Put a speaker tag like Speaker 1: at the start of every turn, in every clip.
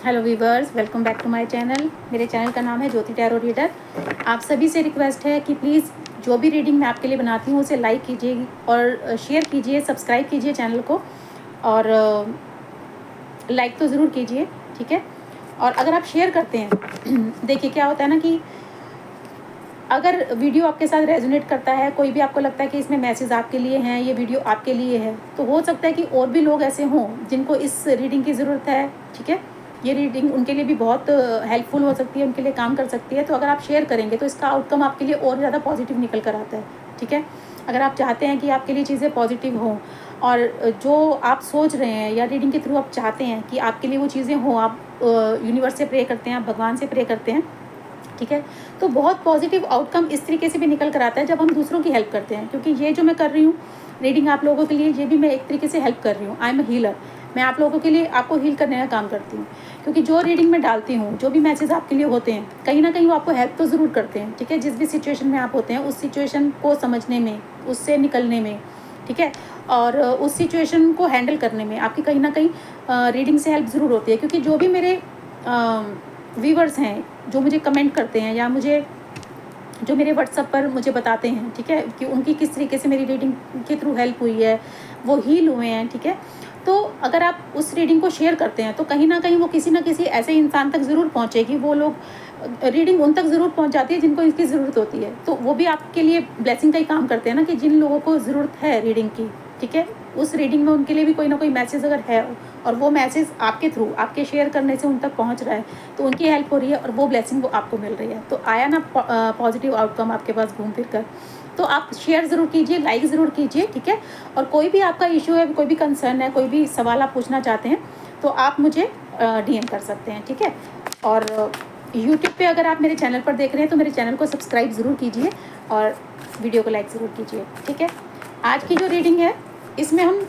Speaker 1: Hello viewers, welcome back to my channel. मेरे channel का नाम है ज्योति टैरो रीडर। आप सभी से रिक्वेस्ट है कि प्लीज़ जो भी रीडिंग मैं आपके लिए बनाती हूँ उसे लाइक कीजिए और शेयर कीजिए, सब्सक्राइब कीजिए चैनल को और लाइक तो ज़रूर कीजिए, ठीक है। और अगर आप शेयर करते हैं देखिए क्या होता है ना कि अगर वीडियो आपके साथ रेजोनेट करता है, कोई भी आपको लगता है कि इसमें मैसेज आपके लिए हैं, ये वीडियो आपके लिए है, तो हो सकता है कि और भी लोग ऐसे हों जिनको इस रीडिंग की ज़रूरत है, ठीक है। ये रीडिंग उनके लिए भी बहुत हेल्पफुल हो सकती है, उनके लिए काम कर सकती है। तो अगर आप शेयर करेंगे तो इसका आउटकम आपके लिए और ज़्यादा पॉजिटिव निकल कर आता है, ठीक है। अगर आप चाहते हैं कि आपके लिए चीज़ें पॉजिटिव हों और जो आप सोच रहे हैं या रीडिंग के थ्रू आप चाहते हैं कि आपके लिए वो चीज़ें हों, आप यूनिवर्स से प्रे करते हैं, आप भगवान से प्रे करते हैं, ठीक है, तो बहुत पॉजिटिव आउटकम इस तरीके से भी निकल कर आता है जब हम दूसरों की हेल्प करते हैं। क्योंकि ये जो मैं कर रही हूँ रीडिंग आप लोगों के लिए, ये भी मैं एक तरीके से हेल्प कर रही हूँ। I am a healer. मैं आप लोगों के लिए आपको हील करने का काम करती हूँ। क्योंकि जो रीडिंग मैं डालती हूँ, जो भी मैसेज आपके लिए होते हैं, कहीं ना कहीं वो आपको हेल्प तो ज़रूर करते हैं, ठीक है। जिस भी सिचुएशन में आप होते हैं उस सिचुएशन को समझने में, उससे निकलने में, ठीक है, और उस सिचुएशन को हैंडल करने में आपकी कहीं ना कहीं रीडिंग से हेल्प ज़रूर होती है। क्योंकि जो भी मेरे व्यूवर्स हैं जो मुझे कमेंट करते हैं या मुझे जो मेरे व्हाट्सएप पर मुझे बताते हैं, ठीक है, कि उनकी किस तरीके से मेरी रीडिंग के थ्रू हेल्प हुई है, वो हील हुए हैं, ठीक है। तो अगर आप उस रीडिंग को शेयर करते हैं तो कहीं ना कहीं वो किसी ना किसी ऐसे इंसान तक ज़रूर पहुँचेगी। वो लोग रीडिंग उन तक ज़रूर पहुँच जाती है जिनको इसकी ज़रूरत होती है। तो वो भी आपके लिए ब्लेसिंग का ही काम करते हैं ना, कि जिन लोगों को ज़रूरत है रीडिंग की, ठीक है, उस रीडिंग में उनके लिए भी कोई ना कोई मैसेज अगर है और वो मैसेज आपके थ्रू, आपके शेयर करने से उन तक पहुंच रहा है, तो उनकी हेल्प हो रही है और वो ब्लेसिंग वो आपको मिल रही है। तो आया ना पॉजिटिव आउटकम आपके पास घूम फिर कर। तो आप शेयर ज़रूर कीजिए, लाइक ज़रूर कीजिए, ठीक है। और कोई भी आपका इशू है, कोई भी कंसर्न है, कोई भी सवाल आप पूछना चाहते हैं तो आप मुझे डीएम कर सकते हैं, ठीक है। और यूट्यूब पे अगर आप मेरे चैनल पर देख रहे हैं तो मेरे चैनल को सब्सक्राइब ज़रूर कीजिए और वीडियो को लाइक ज़रूर कीजिए, ठीक है। आज की जो रीडिंग है इसमें हम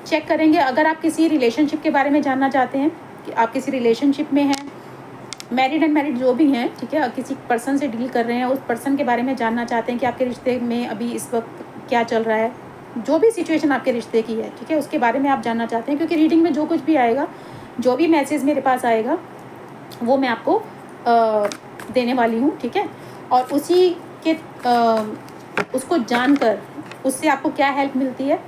Speaker 1: चेक करेंगे, अगर आप किसी रिलेशनशिप के बारे में जानना चाहते हैं कि आप किसी रिलेशनशिप में हैं, मैरिड अनमैरिड जो भी हैं, ठीक है, किसी पर्सन से डील कर रहे हैं, उस पर्सन के बारे में जानना चाहते हैं कि आपके रिश्ते में अभी इस वक्त क्या चल रहा है, जो भी सिचुएशन आपके रिश्ते की है, ठीक है, उसके बारे में आप जानना चाहते हैं। क्योंकि रीडिंग में जो कुछ भी आएगा, जो भी मैसेज मेरे पास आएगा वो मैं आपको देने वाली हूँ, ठीक है। और उसी के उसको जानकर उससे आपको क्या हेल्प मिलती है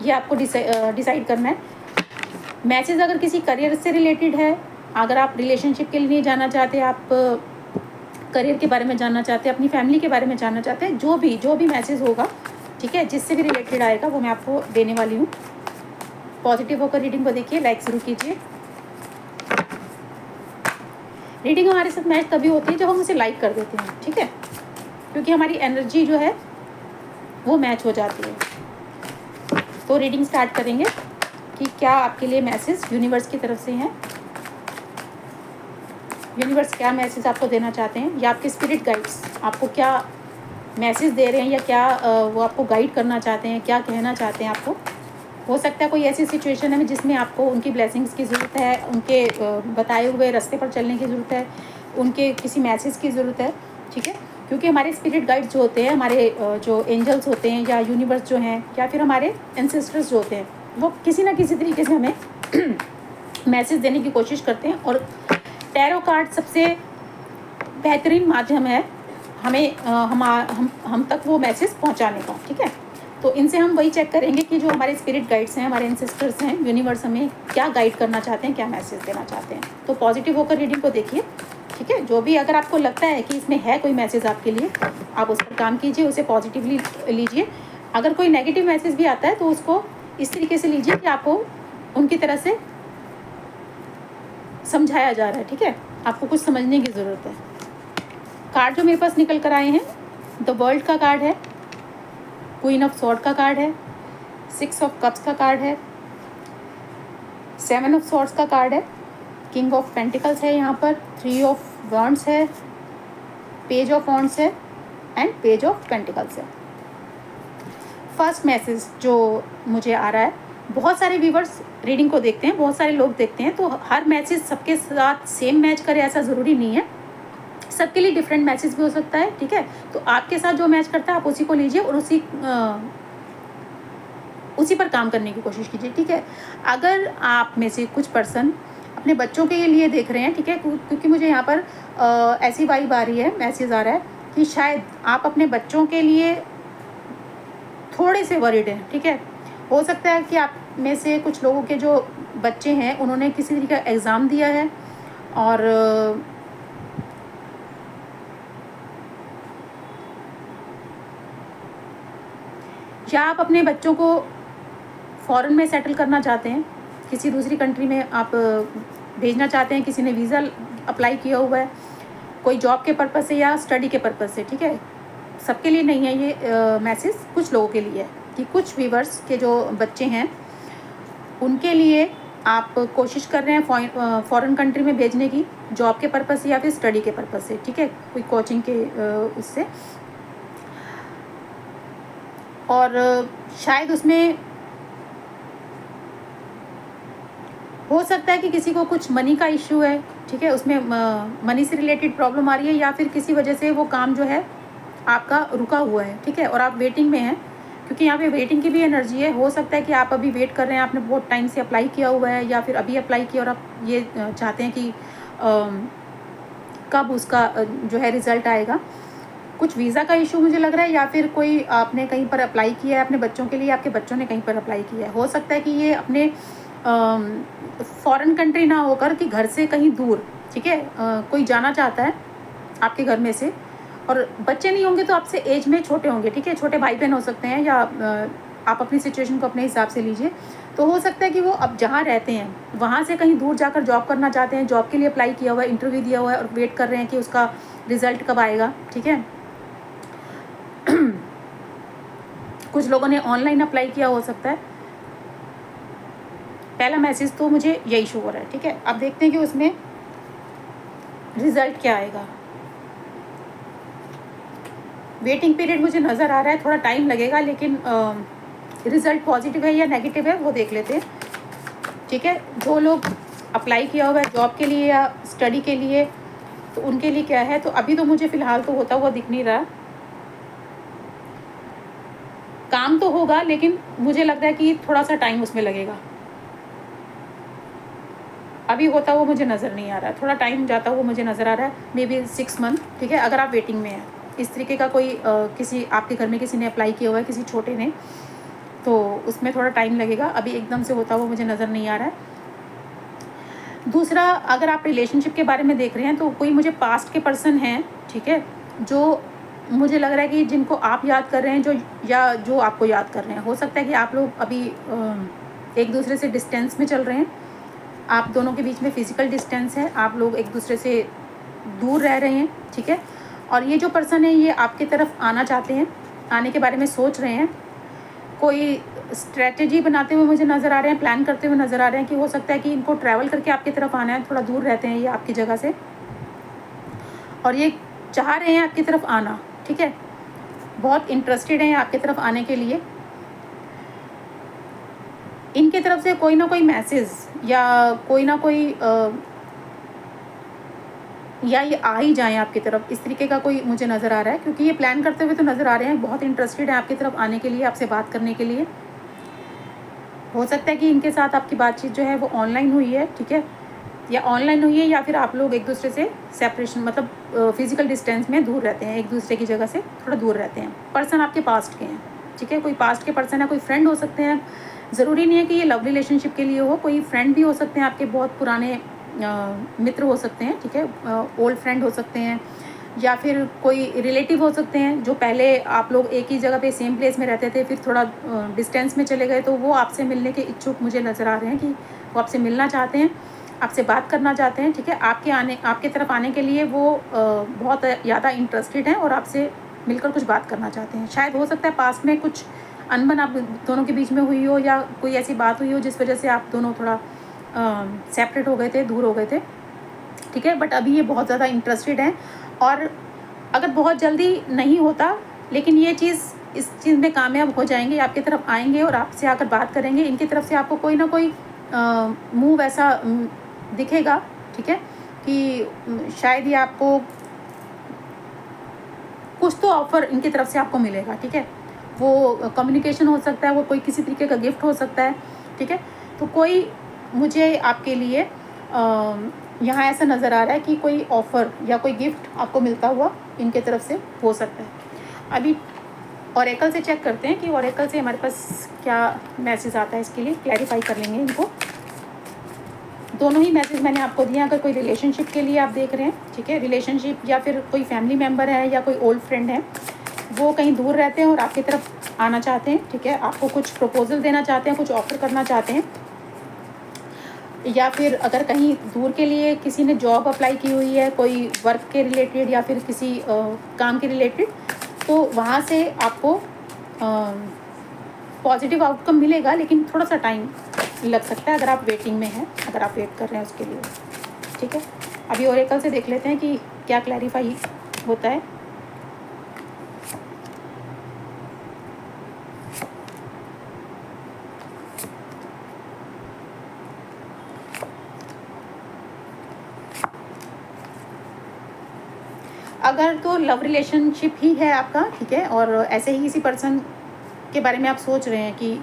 Speaker 1: ये आपको डिसाइड करना है। मैसेज अगर किसी करियर से रिलेटेड है, अगर आप रिलेशनशिप के लिए जानना चाहते हैं, आप करियर के बारे में जानना चाहते हैं, अपनी फैमिली के बारे में जानना चाहते हैं, जो भी मैसेज होगा, ठीक है, जिससे भी रिलेटेड आएगा वो मैं आपको देने वाली हूँ। पॉजिटिव होकर रीडिंग को देखिए, लाइक ज़रूर कीजिए। रीडिंग हमारे साथ मैच तभी होती है जब हम उसे लाइक कर देते हैं, ठीक है, क्योंकि हमारी एनर्जी जो है वो मैच हो जाती है। तो रीडिंग स्टार्ट करेंगे कि क्या आपके लिए मैसेज यूनिवर्स की तरफ से हैं। यूनिवर्स क्या मैसेज आपको देना चाहते हैं, या आपके स्पिरिट गाइड्स आपको क्या मैसेज दे रहे हैं, या क्या वो आपको गाइड करना चाहते हैं, क्या कहना चाहते हैं आपको। हो सकता है कोई ऐसी सिचुएशन है जिसमें आपको उनकी ब्लेसिंग्स की ज़रूरत है, उनके बताए हुए रास्ते पर चलने की ज़रूरत है, उनके किसी मैसेज की ज़रूरत है, ठीक है। क्योंकि हमारे स्पिरिट गाइड्स जो होते हैं, हमारे जो एंजल्स होते हैं या यूनिवर्स जो हैं, या फिर हमारे एंसेस्टर्स जो होते हैं, वो किसी ना किसी तरीके से हमें मैसेज देने की कोशिश करते हैं। और टैरो कार्ड सबसे बेहतरीन माध्यम है हमें हम तक वो मैसेज पहुंचाने का, ठीक है। तो इनसे हम वही चेक करेंगे कि जो हमारे स्पिरिट गाइड्स हैं, हमारे एंसेस्टर्स हैं, यूनिवर्स हमें क्या गाइड करना चाहते हैं, क्या मैसेज देना चाहते हैं। तो पॉजिटिव होकर रीडिंग को देखिए, ठीक है। जो भी अगर आपको लगता है कि इसमें है कोई मैसेज आपके लिए, आप उस पर काम कीजिए, उसे पॉजिटिवली लीजिए। अगर कोई नेगेटिव मैसेज भी आता है तो उसको इस तरीके से लीजिए कि आपको उनकी तरह से समझाया जा रहा है, ठीक है, आपको कुछ समझने की ज़रूरत है। कार्ड जो मेरे पास निकल कर आए हैं, द वर्ल्ड का कार्ड है, क्वीन ऑफ सॉर्ड का कार्ड है, 6 ऑफ कप्स का कार्ड है, 7 ऑफ सॉर्ड्स का कार्ड है, किंग ऑफ पेंटिकल्स है यहाँ पर, 3 ऑफ वॉन्ड्स है, पेज ऑफ वॉन्ड्स है एंड पेज ऑफ पेंटिकल्स है। फर्स्ट मैसेज जो मुझे आ रहा है, बहुत सारे व्यूवर्स रीडिंग को देखते हैं, बहुत सारे लोग देखते हैं, तो हर मैसेज सबके साथ सेम मैच करे ऐसा ज़रूरी नहीं है, सबके लिए डिफरेंट मैसेज भी हो सकता है, ठीक है। तो आपके साथ जो मैच करता है आप उसी को लीजिए और उसी पर काम करने की कोशिश कीजिए, ठीक है। अगर आप में से कुछ पर्सन अपने बच्चों के लिए देख रहे हैं, ठीक है, क्योंकि मुझे यहाँ पर ऐसी वाइब आ रही है, मैसेज आ रहा है कि शायद आप अपने बच्चों के लिए थोड़े से वरीड हैं, ठीक है। हो सकता है कि आप में से कुछ लोगों के जो बच्चे हैं उन्होंने किसी तरीके का एग्ज़ाम दिया है और या आप अपने बच्चों को फ़ॉरेन में सेटल करना चाहते हैं, किसी दूसरी कंट्री में आप भेजना चाहते हैं, किसी ने वीज़ा अप्लाई किया हुआ है, कोई जॉब के पर्पज़ से या स्टडी के पर्पज़ से, ठीक है। सबके लिए नहीं है ये मैसेज, कुछ लोगों के लिए है कि कुछ व्यूवर्स के जो बच्चे हैं उनके लिए आप कोशिश कर रहे हैं फ़ॉरेन कंट्री में भेजने की, जॉब के पर्पज़ से या फिर स्टडी के पर्पज़ से, ठीक है, कोई कोचिंग के उससे। और शायद उसमें हो सकता है कि किसी को कुछ मनी का इश्यू है, ठीक है, उसमें मनी से रिलेटेड प्रॉब्लम आ रही है या फिर किसी वजह से वो काम जो है आपका रुका हुआ है, ठीक है, और आप वेटिंग में हैं, क्योंकि यहाँ पे वेटिंग की भी एनर्जी है। हो सकता है कि आप अभी वेट कर रहे हैं, आपने बहुत टाइम से अप्लाई किया हुआ है या फिर अभी अप्लाई किया और आप ये चाहते हैं कि कब उसका जो है रिज़ल्ट आएगा। कुछ वीज़ा का इशू मुझे लग रहा है या फिर कोई आपने कहीं पर अप्लाई किया है अपने बच्चों के लिए, आपके बच्चों ने कहीं पर अप्लाई किया है। हो सकता है कि ये अपने फ़ॉरेन कंट्री ना होकर कि घर से कहीं दूर, ठीक है, कोई जाना चाहता है आपके घर में से, और बच्चे नहीं होंगे तो आपसे एज में छोटे होंगे, ठीक है, छोटे भाई बहन हो सकते हैं, या आप अपनी सिचुएशन को अपने हिसाब से लीजिए। तो हो सकता है कि वो अब जहाँ रहते हैं वहाँ से कहीं दूर जाकर जॉब करना चाहते हैं, जॉब के लिए अप्लाई किया हुआ है, इंटरव्यू दिया हुआ है और वेट कर रहे हैं कि उसका रिज़ल्ट कब आएगा, ठीक है। कुछ लोगों ने ऑनलाइन अप्लाई किया हो सकता है। पहला मैसेज तो मुझे यही शो हो रहा है, ठीक है। अब देखते हैं कि उसमें रिज़ल्ट क्या आएगा। वेटिंग पीरियड मुझे नज़र आ रहा है, थोड़ा टाइम लगेगा, लेकिन रिज़ल्ट पॉजिटिव है या नेगेटिव है वो देख लेते हैं, ठीक है। जो लोग अप्लाई किया हुआ है जॉब के लिए या स्टडी के लिए, तो उनके लिए क्या है। तो अभी तो मुझे फ़िलहाल तो होता हुआ दिख नहीं रहा, काम तो होगा लेकिन मुझे लग रहा है कि थोड़ा सा टाइम उसमें लगेगा। अभी होता हुआ मुझे नज़र नहीं आ रहा है, थोड़ा टाइम जाता हुआ मुझे नज़र आ रहा है, मे बी 6 मंथ, ठीक है, अगर आप वेटिंग में हैं। इस तरीके का कोई किसी आपके घर में किसी ने अप्लाई किया हुआ है, किसी छोटे ने, तो उसमें थोड़ा टाइम लगेगा। अभी एकदम से होता हुआ मुझे नज़र नहीं आ रहा है। दूसरा, अगर आप रिलेशनशिप के बारे में देख रहे हैं तो कोई मुझे पास्ट के पर्सन हैं, ठीक है, जो मुझे लग रहा है कि जिनको आप याद कर रहे हैं, जो आपको याद कर रहे हैं। हो सकता है कि आप लोग अभी एक दूसरे से डिस्टेंस में चल रहे हैं, आप दोनों के बीच में फ़िज़िकल डिस्टेंस है, आप लोग एक दूसरे से दूर रह रहे हैं, ठीक है। और ये जो पर्सन है ये आपकी तरफ आना चाहते हैं, आने के बारे में सोच रहे हैं, कोई स्ट्रेटजी बनाते हुए मुझे नज़र आ रहे हैं, प्लान करते हुए नज़र आ रहे हैं कि हो सकता है कि इनको ट्रैवल करके आपकी तरफ आना है, थोड़ा दूर रहते हैं ये आपकी जगह से, और ये चाह रहे हैं आपकी तरफ आना, ठीक है, बहुत इंटरेस्टेड हैं आपकी तरफ आने के लिए। इनके तरफ से कोई ना कोई मैसेज या कोई ना कोई या ये आ ही जाएँ आपकी तरफ, इस तरीके का कोई मुझे नज़र आ रहा है, क्योंकि ये प्लान करते हुए तो नज़र आ रहे हैं, बहुत इंटरेस्टेड हैं आपकी तरफ आने के लिए, आपसे बात करने के लिए। हो सकता है कि इनके साथ आपकी बातचीत जो है वो ऑनलाइन हुई है, ठीक है, या ऑनलाइन हुई है या फिर आप लोग एक दूसरे से सेपरेशन, मतलब फिज़िकल डिस्टेंस में दूर रहते हैं, एक दूसरे की जगह से थोड़ा दूर रहते हैं। पर्सन आपके पास्ट के हैं, ठीक है, कोई पास्ट के पर्सन है, कोई फ्रेंड हो सकते हैं, ज़रूरी नहीं है कि ये लव रिलेशनशिप के लिए हो, कोई फ्रेंड भी हो सकते हैं, आपके बहुत पुराने मित्र हो सकते हैं, ठीक है, ओल्ड फ्रेंड हो सकते हैं, या फिर कोई रिलेटिव हो सकते हैं जो पहले आप लोग एक ही जगह पे सेम प्लेस में रहते थे, फिर थोड़ा डिस्टेंस में चले गए, तो वो आपसे मिलने के इच्छुक मुझे नज़र आ रहे हैं कि वो आपसे मिलना चाहते हैं, आपसे बात करना चाहते हैं, ठीक है, आपके तरफ आने के लिए वो बहुत ज़्यादा इंटरेस्टेड हैं और आपसे मिलकर कुछ बात करना चाहते हैं। शायद हो सकता है पास्ट में कुछ अनबन आप दोनों के बीच में हुई हो, या कोई ऐसी बात हुई हो जिस वजह से आप दोनों थोड़ा सेपरेट हो गए थे, दूर हो गए थे, ठीक है, बट अभी ये बहुत ज़्यादा इंटरेस्टेड हैं। और अगर बहुत जल्दी नहीं होता, लेकिन ये चीज़ इस चीज़ में कामयाब हो जाएंगे, आपकी तरफ आएंगे और आपसे आकर बात करेंगे। इनकी तरफ से आपको कोई ना कोई मूव ऐसा दिखेगा, ठीक है, कि शायद ये आपको कुछ तो ऑफ़र इनकी तरफ से आपको मिलेगा, ठीक है, वो कम्युनिकेशन हो सकता है, वो कोई किसी तरीके का गिफ्ट हो सकता है, ठीक है। तो कोई मुझे आपके लिए यहाँ ऐसा नज़र आ रहा है कि कोई ऑफ़र या कोई गिफ्ट आपको मिलता हुआ इनके तरफ से हो सकता है। अभी ओरेकल से चेक करते हैं कि ओरेकल से हमारे पास क्या मैसेज आता है, इसके लिए क्लैरिफाई कर लेंगे इनको। दोनों ही मैसेज मैंने आपको दिए। अगर कोई रिलेशनशिप के लिए आप देख रहे हैं, ठीक है, रिलेशनशिप या फिर कोई फैमिली मेम्बर है या कोई ओल्ड फ्रेंड है, वो कहीं दूर रहते हैं और आपकी तरफ आना चाहते हैं, ठीक है, आपको कुछ प्रपोजल देना चाहते हैं, कुछ ऑफर करना चाहते हैं, या फिर अगर कहीं दूर के लिए किसी ने जॉब अप्लाई की हुई है, कोई वर्क के रिलेटेड या फिर किसी काम के रिलेटेड, तो वहाँ से आपको पॉजिटिव आउटकम मिलेगा, लेकिन थोड़ा सा टाइम लग सकता है अगर आप वेटिंग में हैं, अगर आप वेट कर रहे हैं उसके लिए, ठीक है। अभी ओरेकल से देख लेते हैं कि क्या क्लैरिफाई होता है। अगर तो लव रिलेशनशिप ही है आपका, ठीक है, और ऐसे ही किसी पर्सन के बारे में आप सोच रहे हैं कि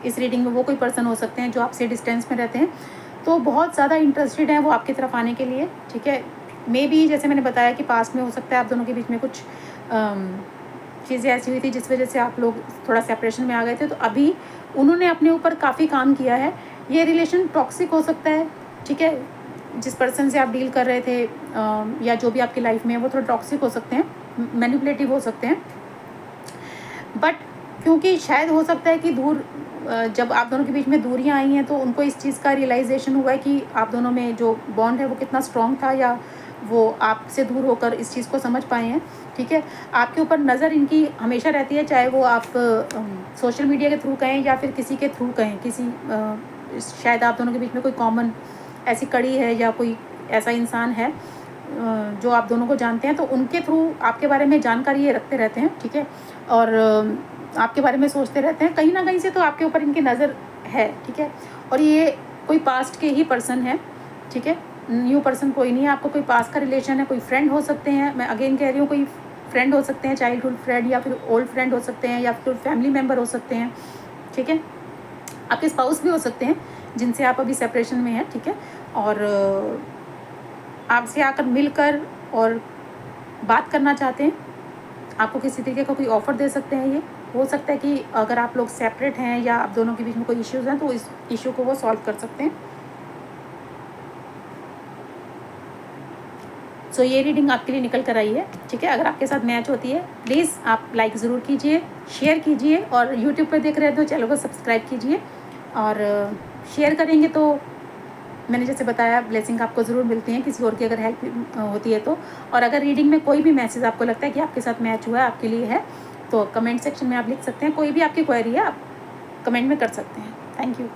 Speaker 1: इस रीडिंग में वो कोई पर्सन हो सकते हैं जो आपसे डिस्टेंस में रहते हैं, तो बहुत ज़्यादा इंटरेस्टेड हैं वो आपकी तरफ आने के लिए, ठीक है। मे बी जैसे मैंने बताया कि पास्ट में हो सकता है आप दोनों के बीच में कुछ चीज़ें ऐसी हुई थी जिस वजह से आप लोग थोड़ा सेपरेशन में आ गए थे, तो अभी उन्होंने अपने ऊपर काफ़ी काम किया है। ये रिलेशन टॉक्सिक हो सकता है, ठीक है, जिस पर्सन से आप डील कर रहे थे या जो भी आपकी लाइफ में है वो थोड़ा टॉक्सिक हो सकते हैं, मैनिपुलेटिव हो सकते हैं, बट क्योंकि शायद हो सकता है कि जब आप दोनों के बीच में दूरियां आई हैं तो उनको इस चीज़ का रियलाइजेशन हुआ है कि आप दोनों में जो बॉन्ड है वो कितना स्ट्रॉन्ग था, या वो आपसे दूर होकर इस चीज़ को समझ पाए हैं, ठीक है। आपके ऊपर नज़र इनकी हमेशा रहती है, चाहे वो आप सोशल मीडिया के थ्रू कहें या फिर किसी के थ्रू कहें, शायद आप दोनों के बीच में कोई कॉमन ऐसी कड़ी है या कोई ऐसा इंसान है जो आप दोनों को जानते हैं, तो उनके थ्रू आपके बारे में जानकारी ये रखते रहते हैं, ठीक है, और आपके बारे में सोचते रहते हैं। कहीं ना कहीं से तो आपके ऊपर इनकी नज़र है, ठीक है, और ये कोई पास्ट के ही पर्सन है, ठीक है, न्यू पर्सन कोई नहीं है। आपको कोई पास्ट का रिलेशन है, कोई फ्रेंड हो सकते हैं, मैं अगेन कह रही हूँ, कोई फ्रेंड हो सकते हैं, चाइल्डहुड फ्रेंड या फिर ओल्ड फ्रेंड हो सकते हैं, या फिर फैमिली मेम्बर हो सकते हैं, ठीक है, आपके स्पाउस भी हो सकते हैं जिनसे आप अभी सेपरेशन में हैं, ठीक है, और आपसे आकर मिलकर और बात करना चाहते हैं, आपको किसी तरीके का कोई ऑफ़र दे सकते हैं। ये हो सकता है कि अगर आप लोग सेपरेट हैं या आप दोनों के बीच में कोई इश्यूज़ हैं तो इस इशू को वो सॉल्व कर सकते हैं। सो ये रीडिंग आपके लिए निकल कर आई है, ठीक है। अगर आपके साथ मैच होती है प्लीज़ आप लाइक ज़रूर कीजिए, शेयर कीजिए, और यूट्यूब पर देख रहे हैं तो चैनल को सब्सक्राइब कीजिए, और शेयर करेंगे तो मैंने जैसे बताया ब्लेसिंग आपको ज़रूर मिलती हैं, किसी और की अगर हेल्प होती है तो। और अगर रीडिंग में कोई भी मैसेज आपको लगता है कि आपके साथ मैच हुआ है, आपके लिए है, तो कमेंट सेक्शन में आप लिख सकते हैं। कोई भी आपकी क्वेरी है आप कमेंट में कर सकते हैं। Thank you.